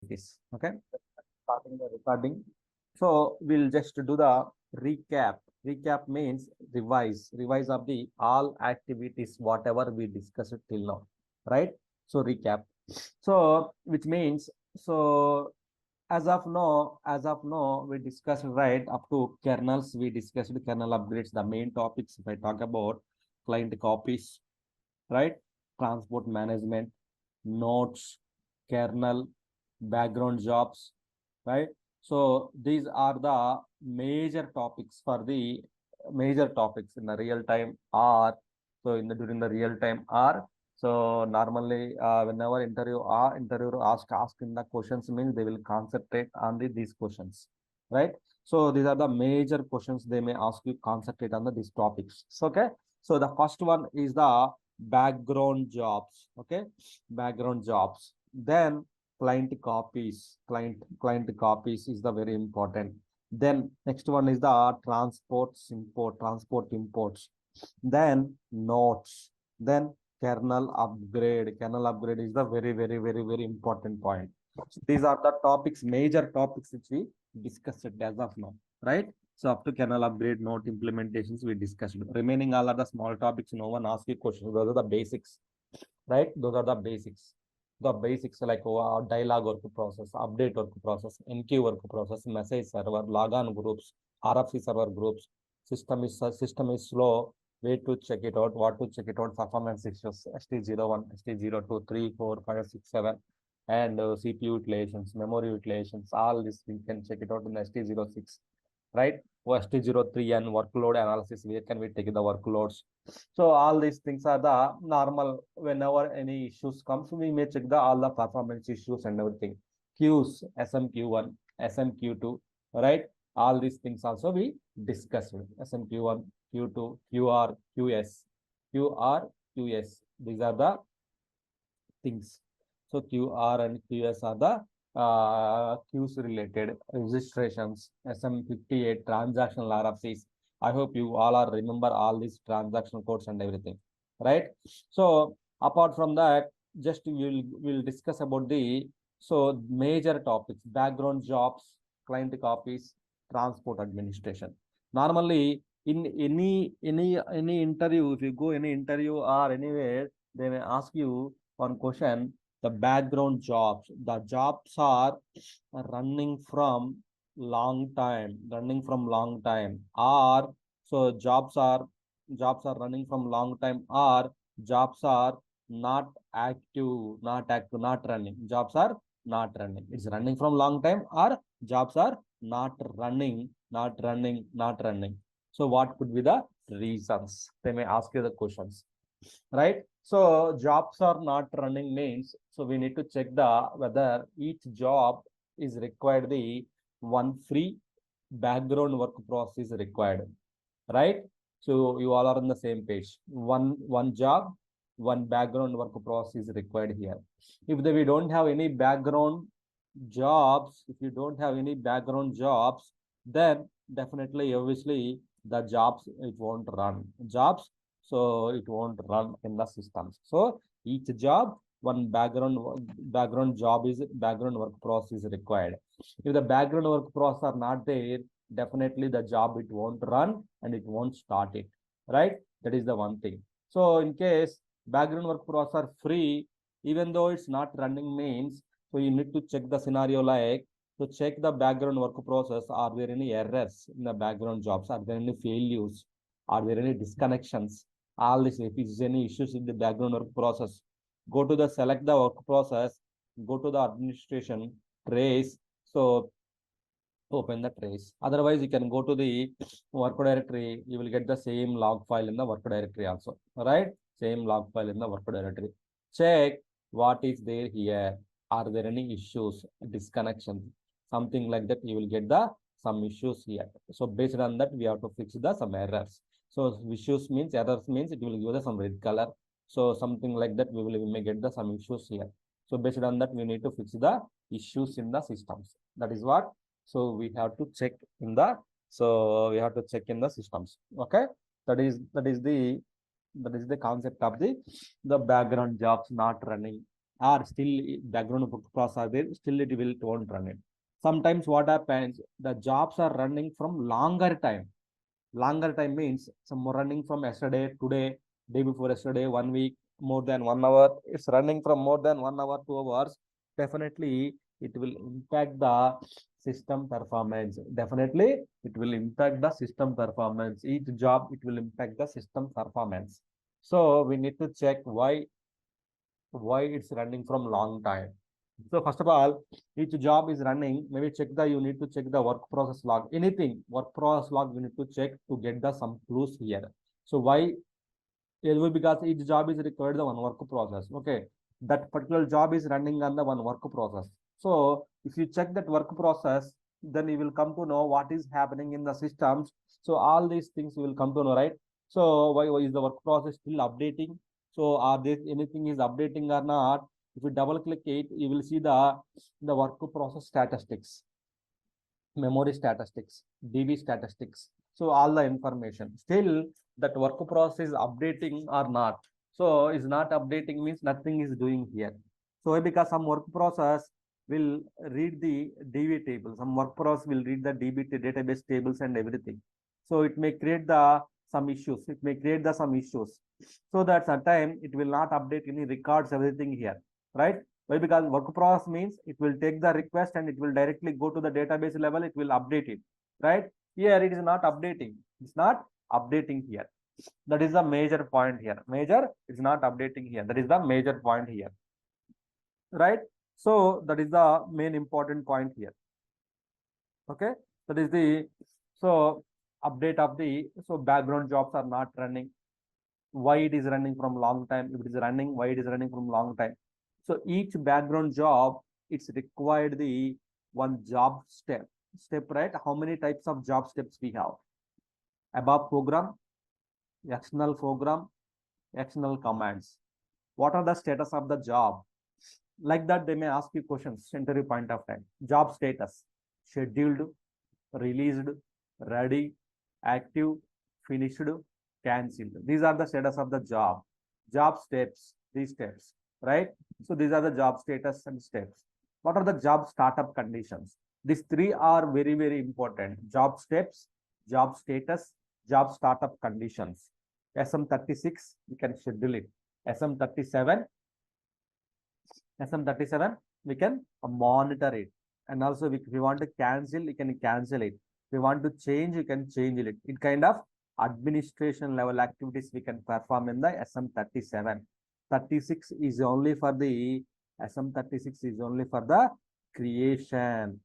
This okay, starting the recording. So we'll just do the recap. Recap means revise of the all activities whatever we discussed till now, right? So recap. So which means so as of now we discussed right up to kernels. We discussed kernel upgrades. The main topics if I talk about client copies, right? Transport management, nodes, kernel, background jobs, right? So these are the major topics in the real time or so in the during the real time or so normally whenever interviewer ask in the questions means they will concentrate on these questions, right? So these are the major questions they may ask you concentrate on these topics. So, okay. So the first one is the background jobs. Okay, background jobs. Then client copies is the very important. Then next one is the transport imports. Then nodes. Then kernel upgrade is the very important point. So these are the topics, major topics which we discussed as of now, right? So up to kernel upgrade, node implementations we discussed. Remaining all are the small topics. No one asks you questions. Those are the basics, right? Those are the basics. The basics like dialog work process, update work process, NQ work process, message server, logon groups, RFC server groups. System is slow. Way to check it out. What to check it out? Performance issues. ST01, ST02, 3, 4, 5, 6, 7, and CPU utilizations, memory utilizations. All this we can check it out in ST06, right? ST03 and workload analysis. Where can we take the workloads? So all these things are the normal. Whenever any issues comes, we may check the all the performance issues and everything. Qs, SMQ1, SMQ2, right? All these things also we discussed. SMQ1, Q2, QR, QS, QR, QS. These are the things. So QR and QS are the Qs related registrations, SM58 transactional RFCs. I hope you all are remember all these transaction codes and everything, right? So apart from that, just we'll discuss about the so major topics: background jobs, client copies, transport administration. Normally, in any interview, if you go any interview or anywhere, they may ask you one question: the background jobs. The jobs are running from long time, or so jobs are running from long time, or jobs are not active, not running. Jobs are not running. It's running from long time, or jobs are not running. So what could be the reasons? They may ask you the questions, right? So jobs are not running means, so we need to check the whether each job is required the one free background work process is required, right? So you all are on the same page. One job, one background work process is required here. If we don't have any background jobs, if you don't have any background jobs, then definitely, obviously, the jobs it won't run. Jobs, so it won't run in the systems. So each job, one background job is background work process is required. If the background work process are not there, definitely the job it won't run and it won't start it, right? That is the one thing. So in case background work process are free, even though it's not running means, so you need to check the scenario like to check the background work process. Are there any errors in the background jobs? Are there any failures? Are there any disconnections? All this, if there is any issues in the background work process, go to the select the work process, go to the administration, trace. So open the trace. Otherwise, you can go to the work directory. You will get the same log file in the work directory also, right? Same log file in the work directory. Check what is there here. Are there any issues, disconnection, something like that? You will get the some issues here. So based on that, we have to fix the some errors. So issues means errors means it will give us some red color. So something like that, we may get the some issues here. So based on that, we need to fix the issues in the systems. That is what. So we have to check in the systems. Okay, that is the concept of the background jobs not running. or still background work process are there, still it will won't run it. Sometimes what happens, the jobs are running from longer time. Longer time means some running from yesterday, today, day before yesterday, 1 week, more than 1 hour. It's running from more than 1 hour, 2 hours. Definitely, it will impact the system performance. Definitely, it will impact the system performance. Each job, it will impact the system performance. So we need to check why it's running from long time. So first of all, each job is running. Maybe check the you need to check the work process log. Anything work process log you need to check to get the some clues here. So why? It will because each job is required the one work process. Okay, that particular job is running on the one work process. So if you check that work process, then you will come to know what is happening in the systems. So all these things you will come to know, right? So why is the work process still updating? So are there anything is updating or not? If you double click it, you will see the work process statistics, memory statistics, DB statistics. So all the information. Still that work process is updating or not. So is not updating means nothing is doing here. So because some work process will read the DB table, some work process will read the DB database tables and everything. So it may create the some issues. It may create the some issues. So that at time it will not update any records, everything here, right? Why? Because work process means it will take the request and it will directly go to the database level, it will update it, right? Here it is not updating. It's not updating here. That is the major point here. Major is not updating here. That is the major point here, right? So that is the main important point here. Okay, that is the so update of the so background jobs are not running. Why it is running from long time? If it is running, why it is running from long time? So each background job, it's required the one job step, right? How many types of job steps we have? Above program, external program, external commands. What are the status of the job? Like that, they may ask you questions, interview point of time. Job status, scheduled, released, ready, active, finished, cancelled. These are the status of the job. Job steps, these steps, right? So these are the job status and steps. What are the job startup conditions? These three are very, very important. Job steps, job status, job startup conditions. SM36, we can schedule it. SM37, SM37, we can monitor it. And also, if we want to cancel, we can cancel it. If we want to change, you can change it. It kind of administration level activities we can perform in the SM37. 36 is only for the SM36 is only for the creation.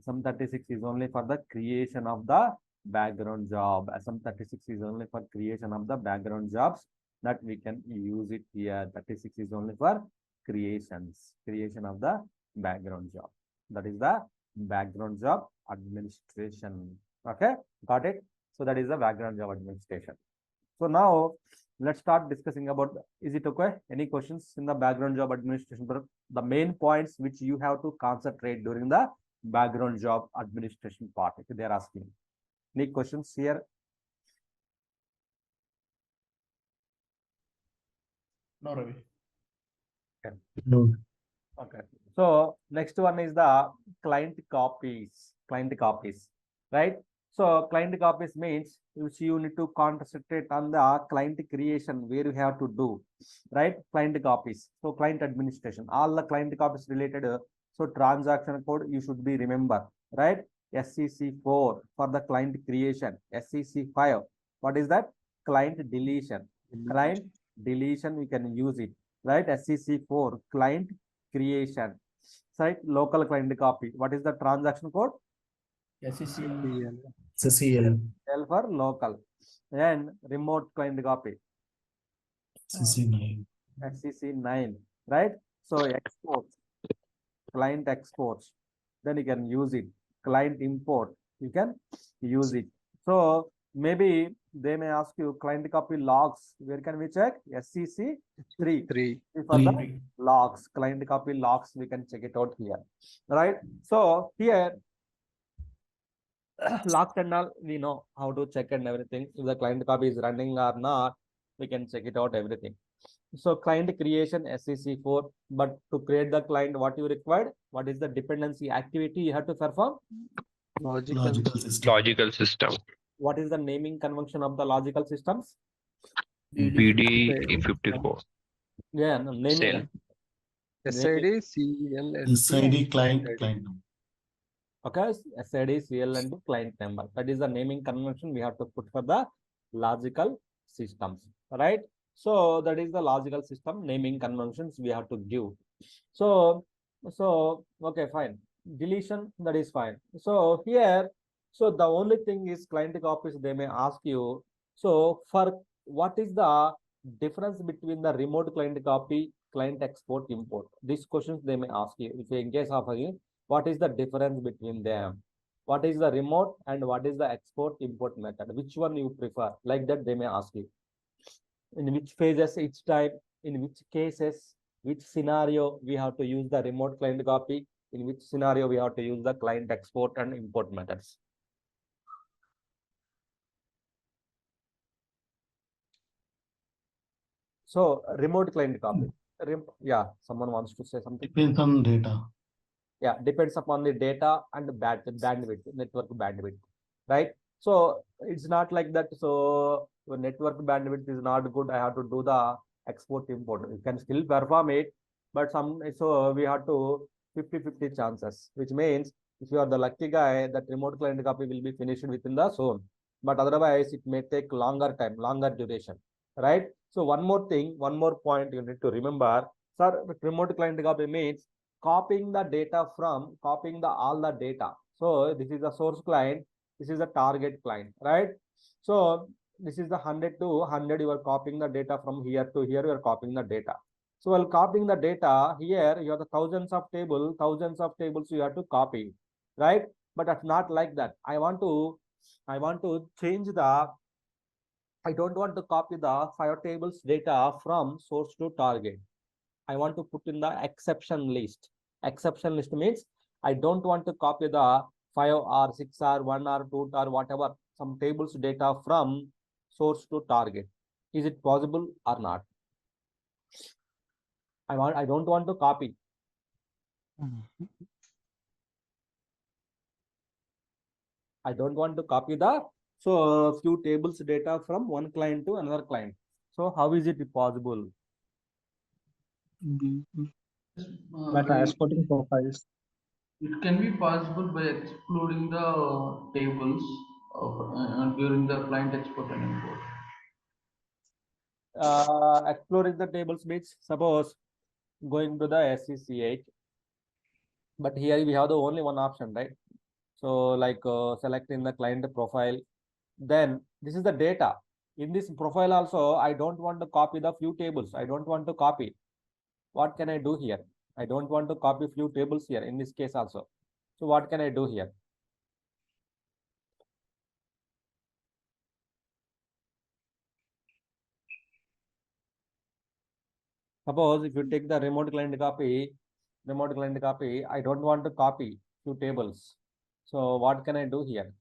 SM36 is only for the creation of the background job. SM36 is only for creation of the background jobs that we can use it here. 36 is only for creation of the background job. That is the background job administration. Okay, got it? So that is the background job administration. So now let's start discussing about, is it okay? Any questions in the background job administration? The main points which you have to concentrate during the background job administration part, if they are asking. Any questions here? No, Ravi. Okay. No. Okay. So next one is the client copies. Client copies, right? So client copies means you need to concentrate on the client creation where you have to do, right? Client copies. So client administration, all the client copies related. So transaction code you should be remember, right? SCC4 for the client creation. SCC5. What is that? Client deletion. Client deletion we can use it, right? SCC4 client creation. Site local client copy. What is the transaction code? SCCL. SCL. L for local. And remote client copy. SCC9. SCC9, right? So exports, client exports. Then you can use it. Client import, you can use it. So maybe they may ask you client copy logs. Where can we check? SCC3. 3. For the logs, client copy logs, we can check it out here, right? So here logs and all, we know how to check and everything. If the client copy is running or not, we can check it out everything. So client creation SEC4, but to create the client, what you required? What is the dependency activity you have to perform? Logical system. Logical system. What is the naming convention of the logical systems? BD54. Yeah, no, naming. Cell. naming. SID client number. Okay, SID, CL, and client number. That is the naming convention we have to put for the logical systems, right? So that is the logical system naming conventions we have to give. So okay, fine. Deletion, that is fine. So here, so the only thing is client copies, they may ask you. So for what is the difference between the remote client copy, client export, import? These questions they may ask you. If in case of you, what is the difference between them? What is the remote and what is the export import method? Which one you prefer? Like that, they may ask you. In which phases each time, in which cases, which scenario we have to use the remote client copy, in which scenario we have to use the client export and import methods. So remote client copy. Yeah, someone wants to say something. Depends on data. Yeah, depends upon the data and bandwidth, network bandwidth, right? So it's not like that. So when network bandwidth is not good, I have to do the export import. You can still perform it, but so we have to 50-50 chances, which means if you are the lucky guy, that remote client copy will be finished within the zone. But otherwise, it may take longer time, longer duration, right? So one more thing, one more point you need to remember, sir, remote client copy means copying all the data. So this is the source client, this is the target client, right? So this is the 100 to 100, you are copying the data from here to here, you are copying the data. So while copying the data here, you have the thousands of tables you have to copy, right? But that's not like that. I want to change the, I don't want to copy the 5 tables data from source to target. I want to put in the exception list. Exception list means I don't want to copy the 5 or 6 or 1 or 2 or whatever, some tables data from source to target. Is it possible or not? I don't want to copy. I don't want to copy the few tables data from one client to another client. So how is it possible? By exporting profiles. It can be possible by excluding the tables during the client export and import. Exploring the tables means, suppose going to the SCCH, but here we have the only one option, right? So like selecting the client profile, then this is the data. In this profile also, I don't want to copy the few tables. I don't want to copy. What can I do here? I don't want to copy few tables here in this case also. So what can I do here? Suppose if you take the remote client copy, I don't want to copy few tables. So what can I do here?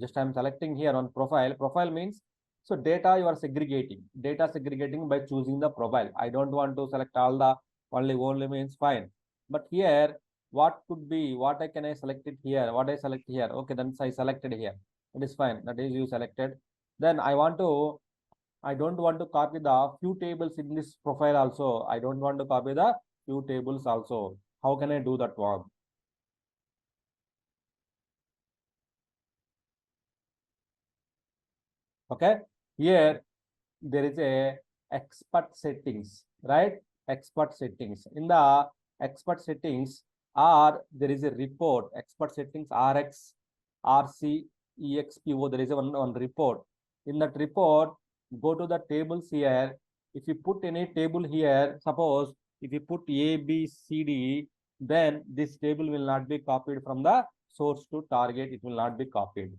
Just I'm selecting here on profile. Profile means, so data you are segregating. Data segregating by choosing the profile. I don't want to select all the only means fine. But here, what could be, can I select it here? What I select here? Okay, then I selected here. It is fine. That is you selected. Then I don't want to copy the few tables in this profile also. I don't want to copy the few tables also. How can I do that one? Okay, here there is a expert settings, right? Expert settings. In the expert settings, there is a report. Expert settings RX, RC, EXPO. There is a one report. In that report, go to the tables here. If you put any table here, suppose if you put A, B, C, D, then this table will not be copied from the source to target. It will not be copied,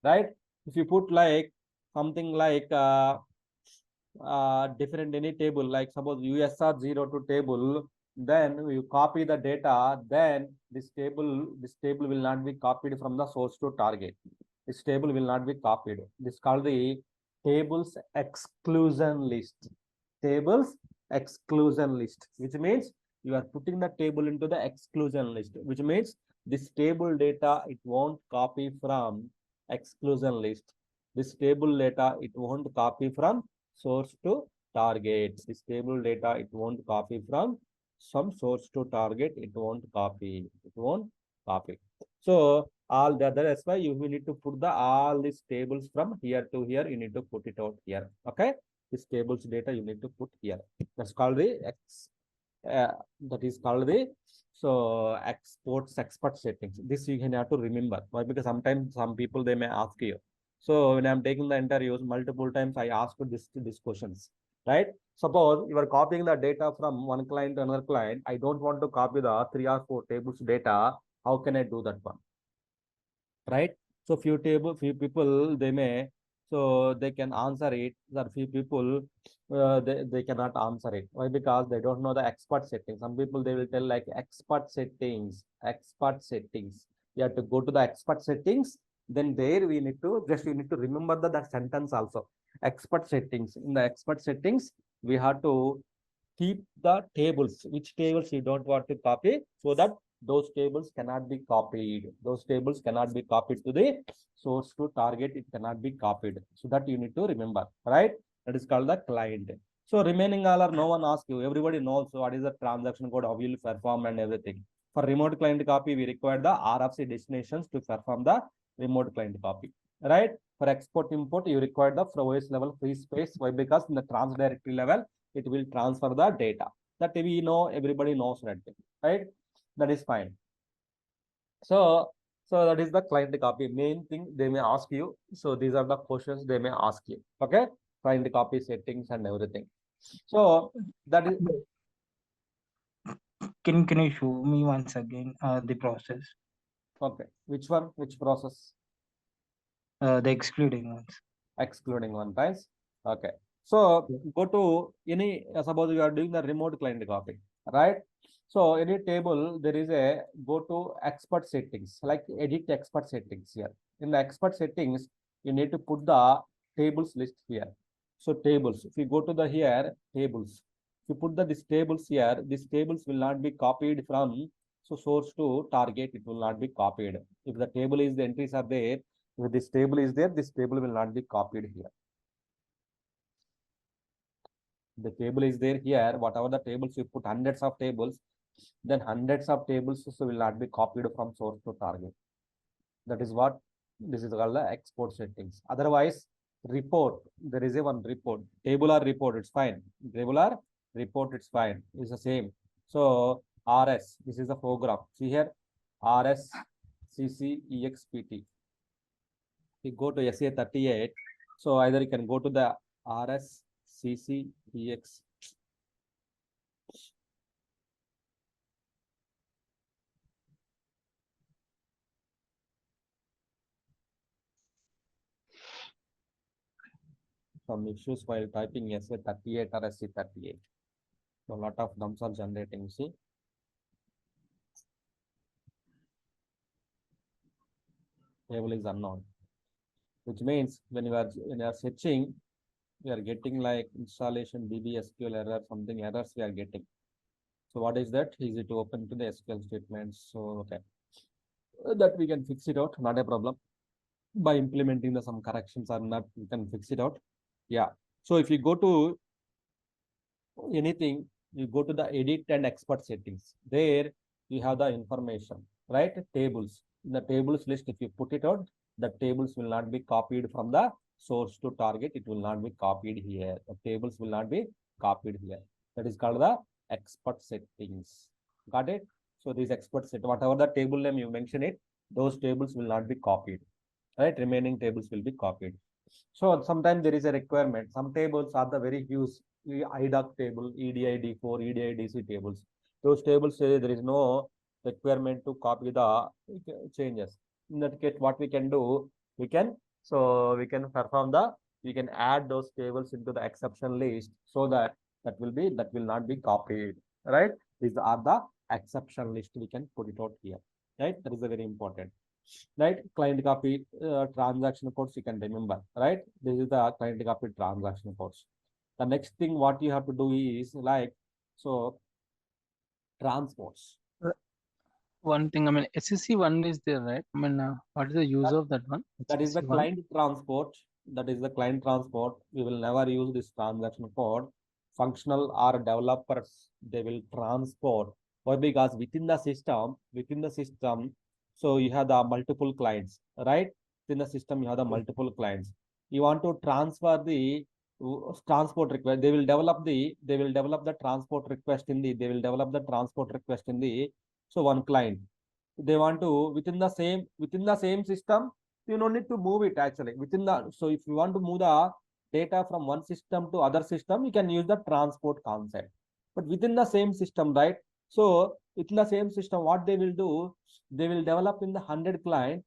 right? If you put like something like different any table, like suppose USR 0 to table, then you copy the data, then this table will not be copied from the source to target. This table will not be copied. This is called the tables exclusion list. Tables exclusion list, which means you are putting the table into the exclusion list, which means this table data, it won't copy from exclusion list. This table data, it won't copy from source to target. This table data, it won't copy from some source to target. It won't copy. It won't copy. So all the other, that's why you will need to put the all these tables from here to here. You need to put it out here. Okay, this tables data you need to put here. That's called the that is called the exports expert settings. This you can have to remember. Why? Because sometimes some people they may ask you. So when I'm taking the interviews multiple times, I ask these questions, right? Suppose you are copying the data from one client to another client. I don't want to copy the 3 or 4 tables data. How can I do that one? Right? So few people they may, so they can answer it. There are few people they cannot answer it. Why? Because they don't know the expert settings. Some people they will tell like expert settings. You have to go to the expert settings. Then there we need to just, you need to remember that sentence also. Expert settings. In the expert settings, we have to keep the tables, which tables you don't want to copy, so that those tables cannot be copied. Those tables cannot be copied to the source to target. It cannot be copied. So that you need to remember, right? That is called the client. So remaining all are no one asks you. Everybody knows what is the transaction code, how you will perform and everything. For remote client copy, we require the RFC destinations to perform the remote client copy, right? For export import, you require the OS level free space. Why? Because in the trans directory level, it will transfer the data. That we know, everybody knows that thing, right? That is fine. So that is the client copy. Main thing they may ask you. So these are the questions they may ask you. Okay, client copy settings and everything. So that is Can you show me once again the process, okay. Which one? Which process? the excluding ones? Excluding one, right? Okay. So go to any, suppose you are doing the remote client copy, right? So any table, there is a go to expert settings, like edit expert settings here. In the expert settings, you need to put the tables list here. So tables, if you go to the here tables, if you put the this tables here, these tables will not be copied from so source to target. It will not be copied. If the table is, the entries are there, if this table is there, this table will not be copied here. The table is there here, whatever the tables you put, hundreds of tables, then hundreds of tables also will not be copied from source to target. That is what this is called the export settings. Otherwise, report, there is a one report, table or report, it's fine. Table or report, it's fine. It's the same. So RS, this is the program. See here, RS CCEXPT. We go to SA38. So either you can go to the RS CCEX. Some issues while typing SA38 or SC38. So a lot of dumps are generating. See, table is unknown, which means when you are searching, we are getting like installation DB SQL error, something errors we are getting. So what is that? Easy to open to the SQL statements. So okay, that we can fix it out, not a problem. By implementing the some corrections or not, you can fix it out. Yeah. So if you go to anything, you go to the edit and expert settings. There you have the information, right? Tables. In the tables list, if you put it out, the tables will not be copied from the source to target. It will not be copied here. The tables will not be copied here. That is called the expert settings. Got it? So these expert set, whatever the table name you mention it, those tables will not be copied. Right? Remaining tables will be copied. So sometimes there is a requirement. Some tables are the very huge IDOC table, EDI-D4, EDI-DC tables. Those tables say there is no requirement to copy the changes. In that case, what we can do, we can perform we can add those tables into the exception list, so that that will not be copied. Right? These are the exception list. We can put it out here. Right? That is a very important. Right? Client copy transaction codes you can remember, right? This is the client copy transaction codes. The next thing what you have to do is like, so transports. One thing, I mean, SEC one is there, right? I mean, what is the use of that one? That is the SEC one? client transport. That is the client transport. We will never use this transaction code. Functional or developers, they will transport. Why? Because within the system, so you have the multiple clients, right? Within the system, you have the multiple clients. You want to transfer the transport request. They will develop the transport request in the, they will develop the transport request in the, so one client. They want to within the same system, you don't need to move it actually within the, so if you want to move the data from one system to other system, you can use the transport concept, but within the same system, right? So within the same system, what they will do, they will develop in the 100 client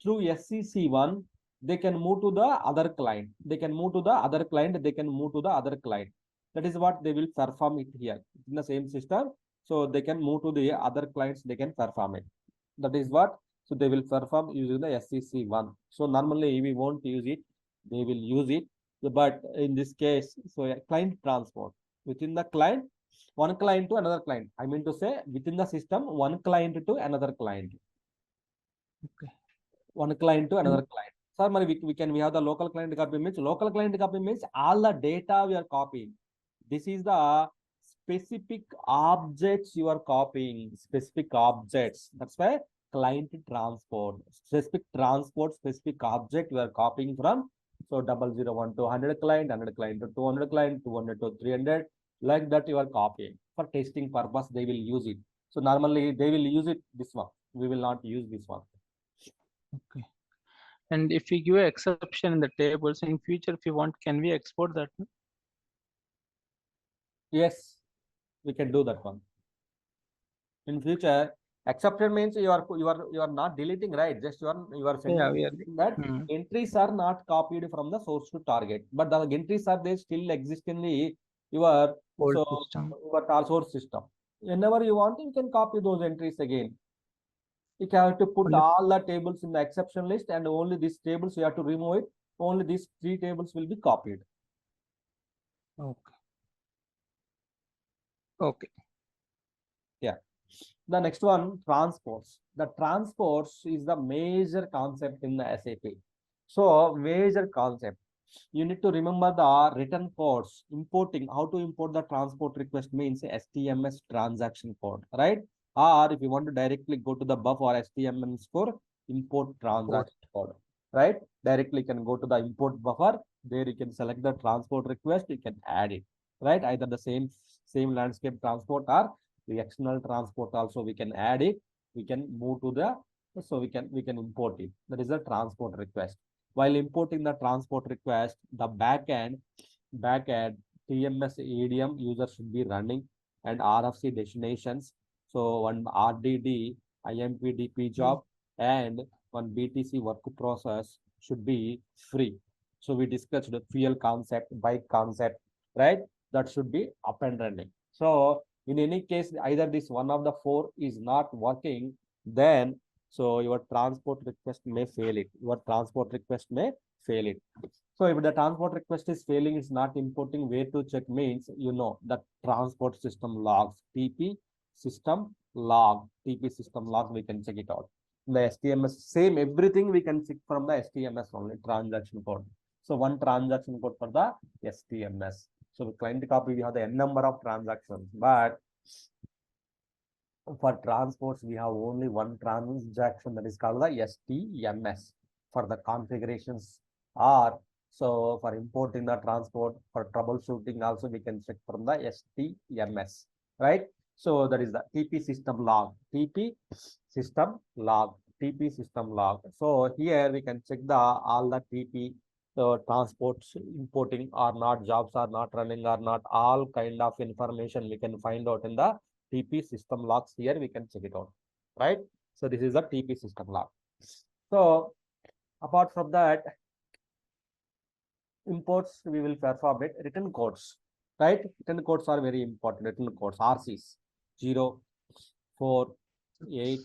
through SCC1, they can move to the other client, they can move to the other client, they can move to the other client. That is what they will perform it here in the same system. So they can move to the other clients, they can perform it. That is what, so they will perform using the SCC1. So normally we won't use it, they will use it. But in this case, so a client transport within the client, one client to another client. I mean to say within the system, one client to another client. Okay. One client to another client. Sir, we have the local client copy means all the data we are copying. This is the specific objects you are copying, specific objects. That's why client transport, specific transport, specific object you are copying from. So 001 to 100 client, 100 client to 200 client, 200 to 300, like that you are copying. For testing purpose, they will use it. So normally they will use it this one. We will not use this one. Okay. And if we give an exception in the tables in future, if you want, can we export that? Yes, we can do that one. In future, accepted means you are not deleting, right? Just you are Yeah, we are. that entries are not copied from the source to target, but the entries are they still exist in the your Old so system. your source system. Whenever you want, you can copy those entries again. You have to put all the tables in the exception list, and only these tables you have to remove it. Only these 3 tables will be copied. Okay. Okay. Yeah. The next one, transports. The transports is the major concept in the SAP. So major concept. You need to remember the written codes. Importing, how to import the transport request means STMS transaction code, right? Or if you want to directly go to the buff or STMS score, import transaction code, right? Directly you can go to the import buffer. There you can select the transport request. You can add it, right? Either the same landscape transport or the external transport also we can add it. We can move to the, so we can import it. That is the transport request. While importing the transport request, the backend TMS ADM user should be running, and RFC destinations. So one RDD IMPDP job and one BTC work process should be free. So we discussed the fuel concept, bike concept, right? That should be up and running. So in any case, either this one of the 4 is not working, then so your transport request may fail it. Your transport request may fail it. So if the transport request is failing, it's not importing, where to check means, you know, the transport system logs, TP system log, we can check it out. The STMS, same everything we can check from the STMS only, transaction code. So one transaction code for the STMS. So the client copy, we have the n number of transactions, but for transports, we have only one transaction, that is called the STMS for the configurations. Or so for importing the transport, for troubleshooting also we can check from the STMS, right? So that is the TP system log, TP system log, TP system log. So here we can check the all the TP transports importing or not, jobs are not running or not, all kind of information we can find out in the TP system logs. Here we can check it out, right? So this is the TP system log. So apart from that, imports we will perform it. Written codes, right? Written codes are very important. Written codes, RCs 0, 4, 8,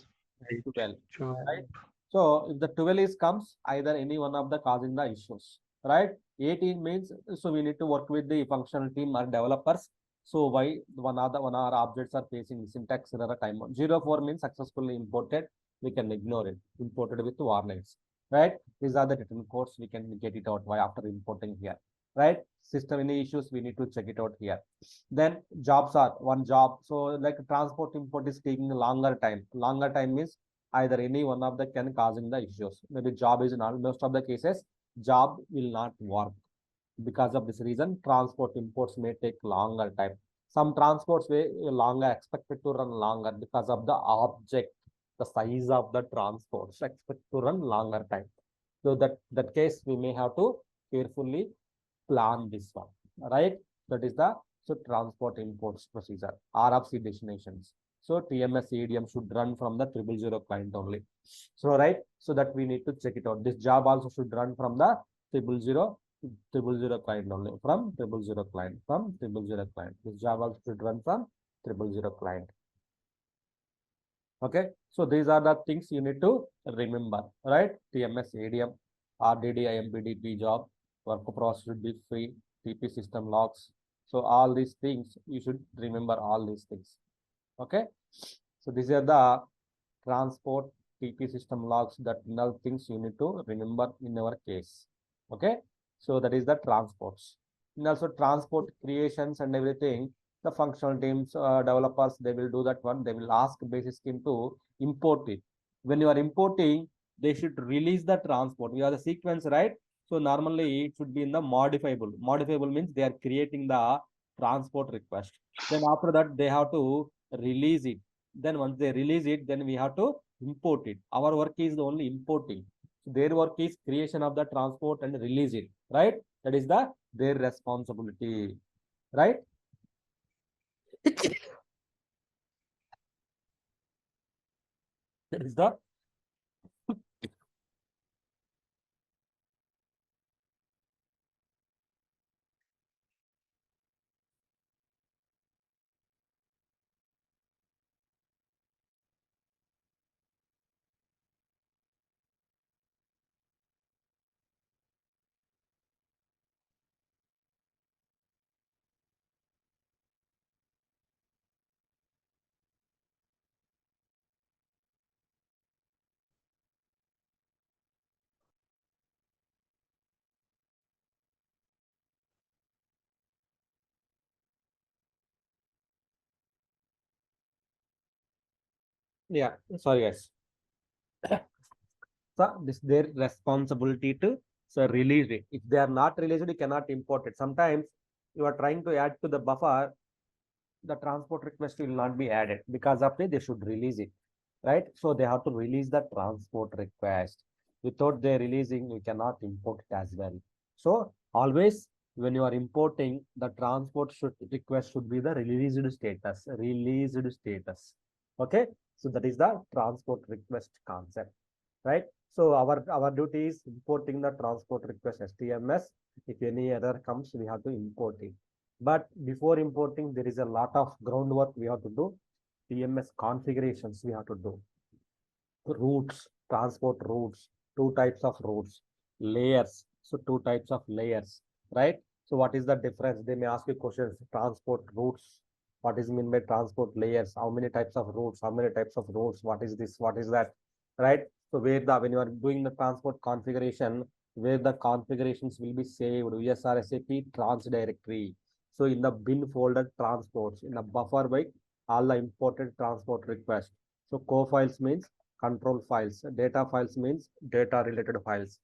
12, right? So if the 12 is comes, either any one of the causing the issues, right? 18 means, so we need to work with the functional team or developers. So why one our objects are facing syntax error time. 04 means successfully imported. We can ignore it. Imported with warnings, right? These are the written codes. We can get it out why after importing here, right? System any issues, we need to check it out here. Then jobs are one job. So like transport import is taking a longer time. Longer time means either any one of the can causing the issues. Maybe job is not most of the cases job will not work. Because of this reason, transport imports may take longer time. Some transports way longer expected to run longer because of the object, the size of the transports expect to run longer time. So that case we may have to carefully plan this one, right? That is the so transport imports procedure, RFC destinations. So TMS EDM should run from the 000 client only. So right, so that we need to check it out. This job also should run from the 000 client only, from 000 client, from 000 client. This job also should run from 000 client. Okay, so these are the things you need to remember, right? TMS ADM, RDD, IMPDP job, work process should be free, TP system logs. So all these things you should remember all these things. Okay, so these are the transport TP system logs, that null things you need to remember in our case. Okay, so that is the transports. And also transport creations and everything, the functional teams, developers, they will do that one. They will ask basis scheme to import it. When you are importing, they should release the transport. We have the sequence, right? So normally it should be in the modifiable. Modifiable means they are creating the transport request. Then after that, they have to release it. Then once they release it, then we have to import it. Our work is only importing. So their work is creation of the transport and release it, right? That is their responsibility, right? That is the yeah. Sorry, guys. So this their responsibility to so release it. If they are not released, you cannot import it. Sometimes you are trying to add to the buffer, the transport request will not be added because of it, they should release it, right? So they have to release the transport request. Without their releasing, we cannot import it as well. So always when you are importing, the transport should request should be the released status, released status. Okay, so that is the transport request concept, right? So our duty is importing the transport request STMS. If any error comes, we have to import it. But before importing, there is a lot of groundwork we have to do. TMS configurations we have to do. Routes, transport routes, two types of routes, layers. So two types of layers, right? So what is the difference? They may ask you questions. Transport routes. What is mean by transport layers? How many types of routes? How many types of routes? What is this? What is that? Right? So where the when you are doing the transport configuration, where the configurations will be saved, USR SAP trans directory. So in the bin folder transports, in the buffer by all the imported transport requests. So co-files means control files. Data files means data related files,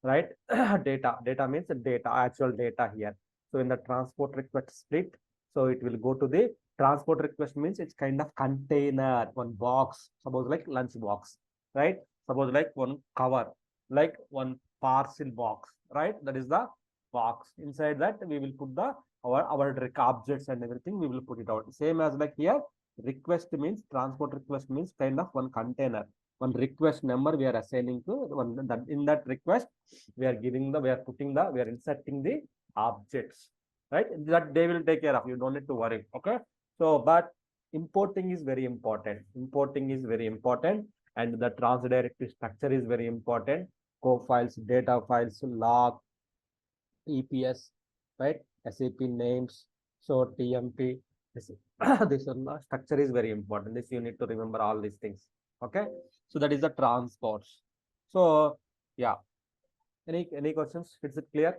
right? Data means data, actual data here. So in the transport request split, so it will go to the transport request means it's kind of container, one box, suppose like lunch box, right? Suppose like one cover, like one parcel box, right? That is the box. Inside that we will put the our objects and everything, we will put it out. Same as like here, request means transport request means kind of one container, one request number we are assigning to one, that in that request we are giving the, we are putting the, we are inserting the objects, right? That they will take care of, you don't need to worry. Okay, so but importing is very important, importing is very important, and the transdirectory structure is very important. Co files, data files, log, EPS, right? SAP names, so TMP. This this structure is very important. This you need to remember all these things. Okay, so that is the transports. So yeah, any questions? Is it clear?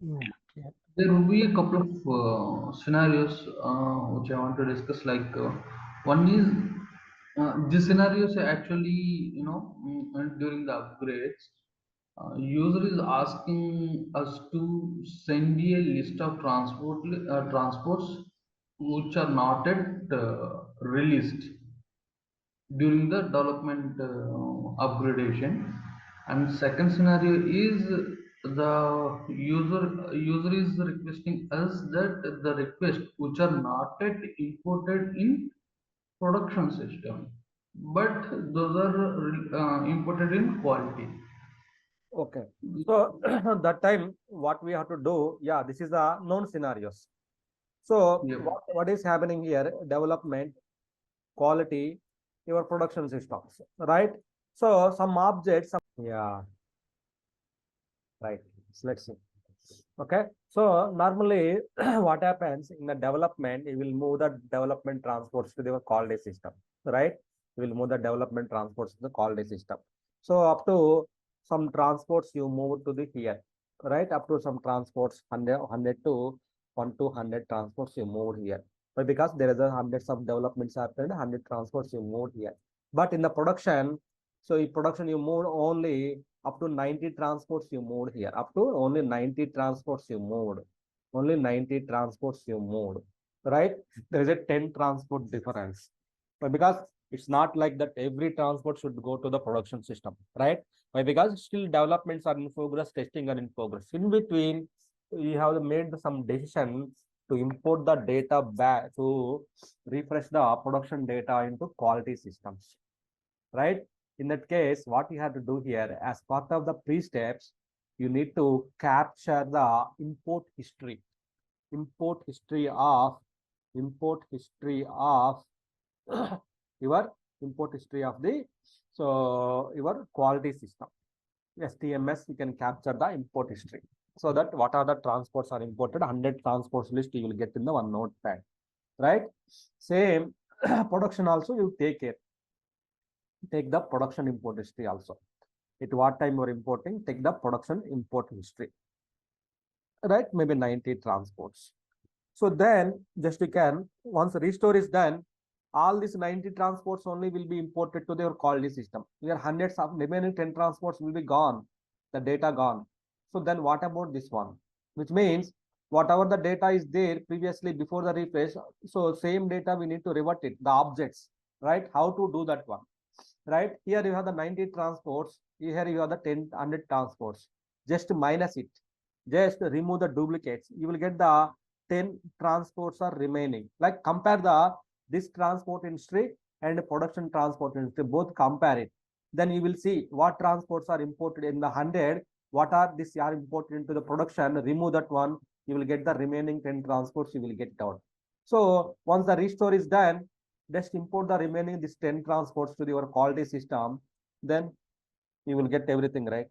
Yeah. There will be a couple of scenarios which I want to discuss. Like one is these scenarios are actually, during the upgrades, user is asking us to send a list of transports which are not yet released during the development upgradation. And second scenario is the user is requesting us that the request which are not yet imported in production system, but those are imported in quality. Okay. So that time, what we have to do? Yeah, this is the known scenarios. So Yep. what is happening here? Development, quality, your production systems, right? So some objects, yeah, right. So let's see. Okay. So normally, what happens in the development? You will move the development transports to the quality system, right? You will move the development transports to the quality system. So up to some transports you move to the here, right? Up to some transports 100 to 1 to 100 transports you move here. But because there is a hundreds of developments happened, 100 transports you move here. But in the production, so in production you move only up to 90 transports you moved here. Up to only 90 transports you moved. Only 90 transports you moved. Right? There is a 10 transport difference. But because it's not like that every transport should go to the production system, right? Why? Because still developments are in progress, testing are in progress. In between, we have made some decision to import the data back to refresh the production data into quality systems, right? In that case, what you have to do here, as part of the pre-steps, you need to capture the import history, import history of, import history of your import history of the, so your quality system. STMS, you can capture the import history. So that what are the transports are imported, 100 transports list you will get in the one notepad, right? Same production also you take care. Take the production import history also. At what time you are importing, take the production import history, right? Maybe 90 transports. So then just you can, once the restore is done, all these 90 transports only will be imported to their quality system. Your hundreds of remaining 10 transports will be gone, the data gone. So then what about this one? Which means whatever the data is there previously before the refresh, so same data we need to revert it, the objects, right? How to do that one? Right? Here you have the 90 transports, here you have the 100 transports. Just minus it, just remove the duplicates. You will get the 10 transports are remaining. Like compare the this transport history and production transport history, both compare it. Then you will see what transports are imported in the 100, what are this are imported into the production, remove that one, you will get the remaining 10 transports, you will get out. So once the restore is done, just import the remaining this 10 transports to your quality system, then you will get everything, right?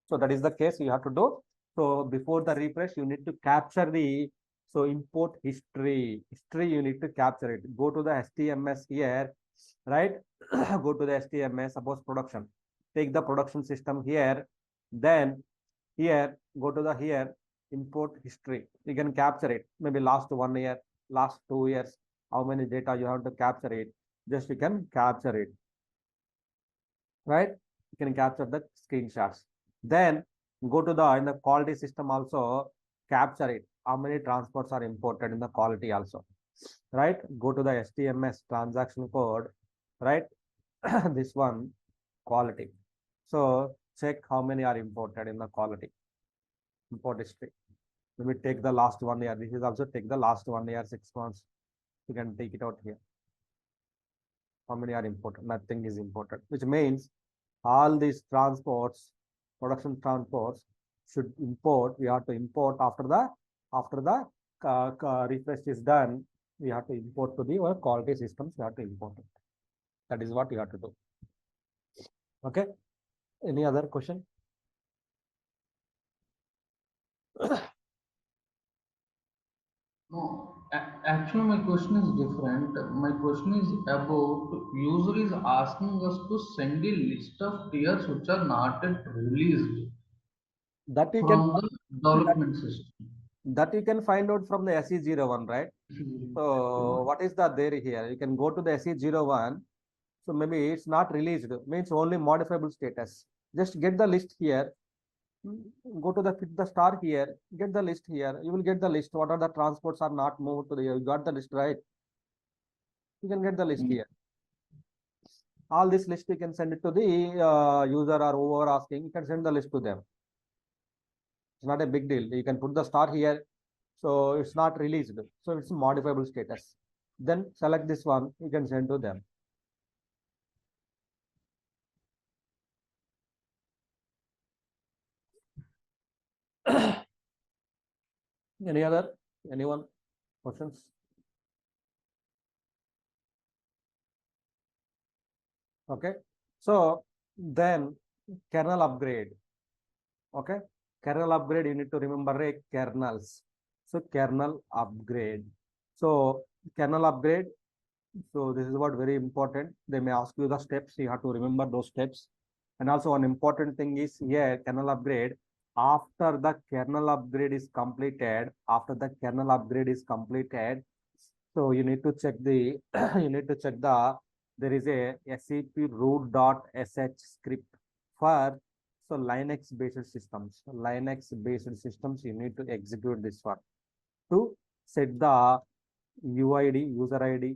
So that is the case you have to do. So before the refresh, you need to capture the, so import history. History you need to capture it. Go to the STMS here, right? Go to the STMS, suppose production. Take the production system here. Then here, go to the here, import history. You can capture it. Maybe last 1 year, last 2 years, how many data you have to capture it. Just you can capture it, right? You can capture the screenshots. Then go to the in the quality system also, capture it. How many transports are imported in the quality also, right? Go to the STMS transaction code, right? This one quality. So check how many are imported in the quality import history. Let me take the last 1 year. This is also take the last 1 year, 6 months. You can take it out here. How many are imported? Nothing is imported, which means all these transports, production transports should import. We have to import after the refresh is done. We have to import to the quality systems. We have to import it. That is what you have to do. Okay. Any other question? No, actually, my question is different. My question is about user is asking us to send a list of tiers which are not yet released That you can from the development system. that you can find out from the SE01, right? So what is the there here? You can go to the SE01. So maybe it's not released, means only modifiable status. Just get the list here. Go to the fit the star here. Get the list here. You will get the list. What are the transports are not moved to the? You got the list, right? You can get the list here. All this list you can send it to the user or whoever asking. You can send the list to them. It's not a big deal. You can put the star here. So it's not released. So it's modifiable status. Then select this one. You can send to them. Any other? Anyone? Questions? Okay. So then kernel upgrade. Okay. Kernel upgrade, you need to remember kernels. So kernel upgrade. So kernel upgrade. So this is what very important. They may ask you the steps. You have to remember those steps. And also one important thing is here kernel upgrade. After the kernel upgrade is completed, so you need to check the there is a SAP root.sh script for so Linux based systems. You need to execute this one to set the UID, user ID,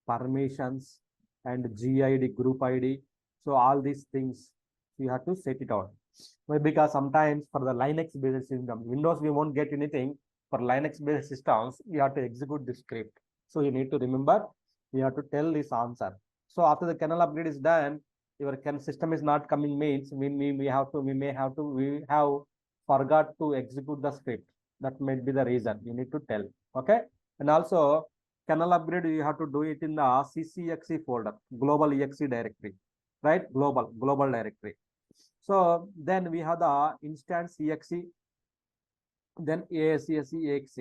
permissions, and GID, group ID. So all these things you have to set it out. Why? Because sometimes for the Linux based system, Windows we won't get anything. For Linux based systems, you have to execute this script. So you need to remember, you have to tell this answer. So after the kernel upgrade is done, your system is not coming means we have forgot to execute the script. That might be the reason. You need to tell. Okay. And also kernel upgrade, you have to do it in the CCXE folder, global exe directory, right? Global directory. So then we have the instance exe, then ASCSE exe.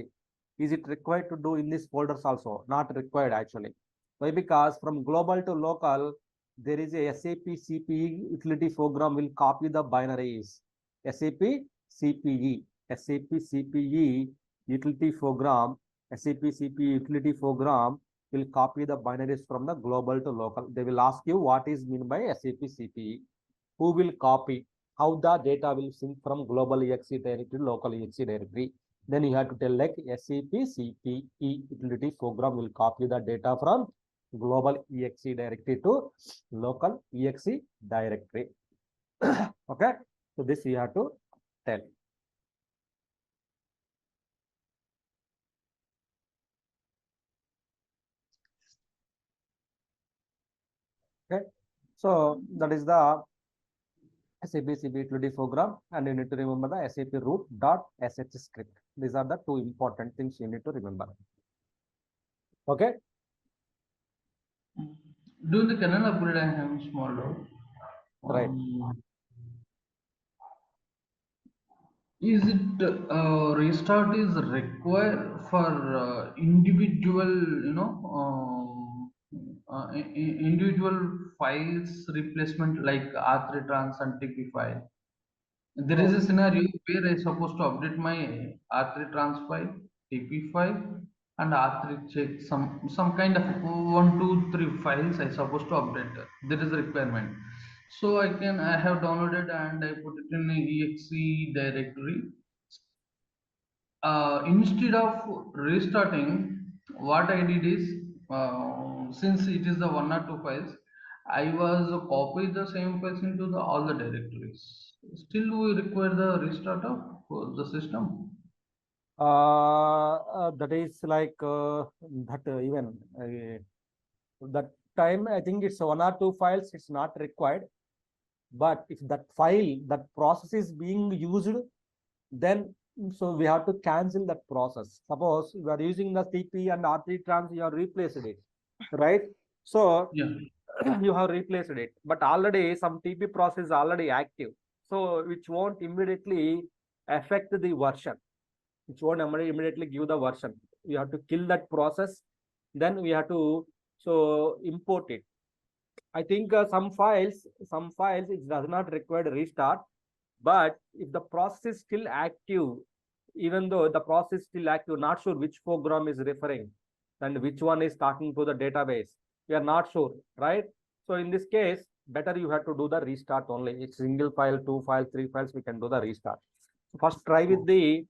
Is it required to do in these folders also? Not required actually. Why? Because from global to local, there is a SAP CPE utility program will copy the binaries. SAP CPE, SAP CPE utility program, SAP CPE utility program will copy the binaries from the global to local. They will ask you what is meant by SAP CPE. Who will copy? How the data will sync from global exe directory to local exe directory. Then you have to tell like SAP CPE utility program will copy the data from global exe directory to local exe directory. Okay. So this you have to tell. Okay. So that is the SAP CPE utility program, and you need to remember the SAP root.sh script. These are the two important things you need to remember. Okay. During the kernel upgrade, I have a small doubt. Right. Is it restart is required for individual, individual files replacement like R3 trans and TP file? There is a scenario where I supposed to update my R3 trans file, TP file, and R3 check some kind of 1, 2, 3 files I supposed to update. There is a requirement. So I have downloaded and I put it in a exe directory. Instead of restarting, what I did is, since it is the 1 or 2 files, I was copy the same files into the all the directories. Still, we require the restart of the system. That is like that even that time I think it's 1 or 2 files. It's not required, but if that file that process is being used, then so we have to cancel that process. Suppose you are using the TP and R3 trans, you have replaced it, right? So Yeah. you have replaced it, but already some TP process is already active, so which won't immediately affect the version. It won't immediately give the version. We have to kill that process. Then we have to import it. I think some files it does not require restart, but if the process is still active, even though the process is still active, not sure which program is referring and which one is talking to the database. We are not sure, right? So in this case, better you have to do the restart only. It's single file, 2 files, 3 files, we can do the restart. First try with the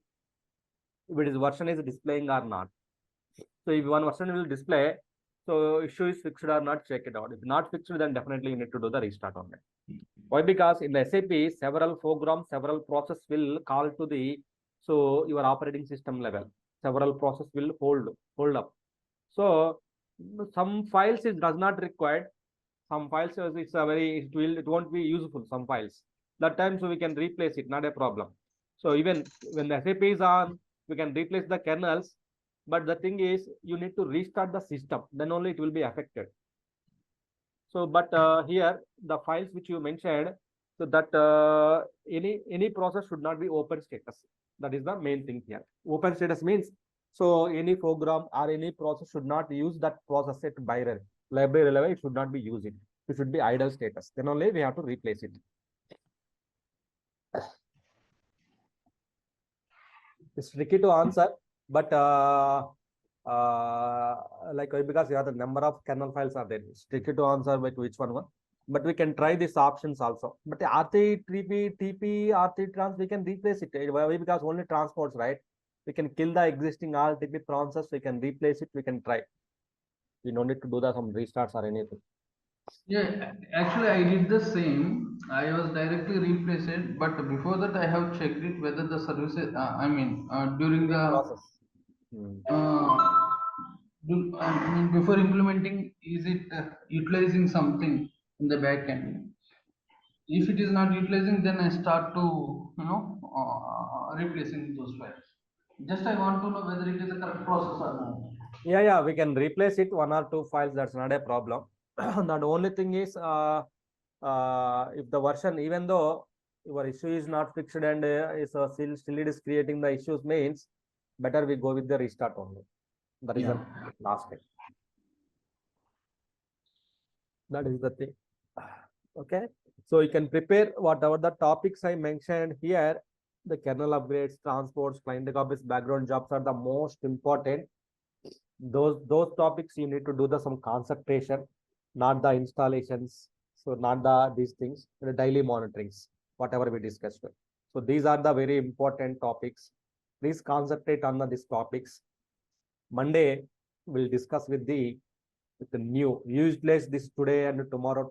if it is version is displaying or not. So if one version will display, so issue is fixed or not, check it out. If not fixed, then definitely you need to do the restart on it. Why? Because in the SAP, several programs, several process will call to the your operating system level. Several process will hold up. So some files it does not required. Some files it's a very it won't be useful. Some files that time so we can replace it, not a problem. So even when the SAP is on, we can replace the kernels. But the thing is, you need to restart the system. Then only it will be affected. So, but here the files which you mentioned, so that any process should not be open status. That is the main thing here. Open status means so any program or any process should not use that process set library level. It should not be using. It should be idle status. Then only we have to replace it. It's tricky to answer, but like because you have the number of kernel files are there. It's tricky to answer like which one. But we can try these options also. But RT, TP, RT trans, we can replace it. Why? Because only transports, right? We can kill the existing RTP process. We can replace it. We can try. We don't need to do some restarts or anything. Yeah, actually, I did the same. I was directly replaced it, but before that, I have checked it whether the services. During the process. before implementing, is it utilizing something in the back end? If it is not utilizing, then I start to replacing those files. Just I want to know whether it is a correct process or not. Yeah, we can replace it 1 or 2 files. That's not a problem. The only thing is, if the version, even though your issue is not fixed and still it is creating the issues, means better we go with the restart only. That is the last thing. That is the thing. Okay. So you can prepare whatever the topics I mentioned here. The kernel upgrades, transports, client copies, background jobs are the most important. Those topics you need to do some concentration, not the installations. So not these things, the daily monitorings, whatever we discussed. So these are the very important topics. Please concentrate on these topics. Monday we'll discuss with the new. Utilize this today and tomorrow.